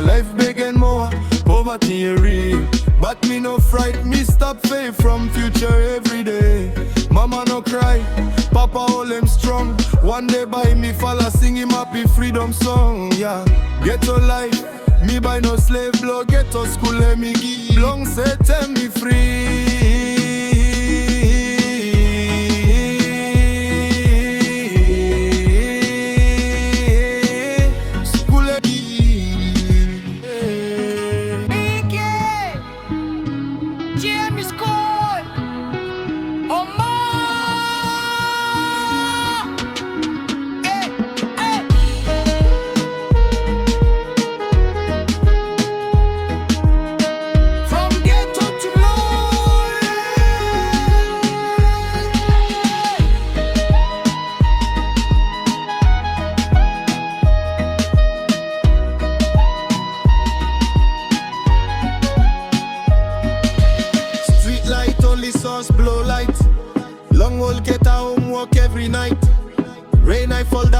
Life big and more, poverty real. But me no fright, me stop faith from future every day. Mama no cry, Papa hold him strong. One day by me fella sing him happy freedom song. Yeah, ghetto life, me buy no slave blood. Ghetto school hemi give. Long say tell me free. Skul! From ghetto to glory. Street light only source blow light. Long old get a homework every night. Rain I fall down.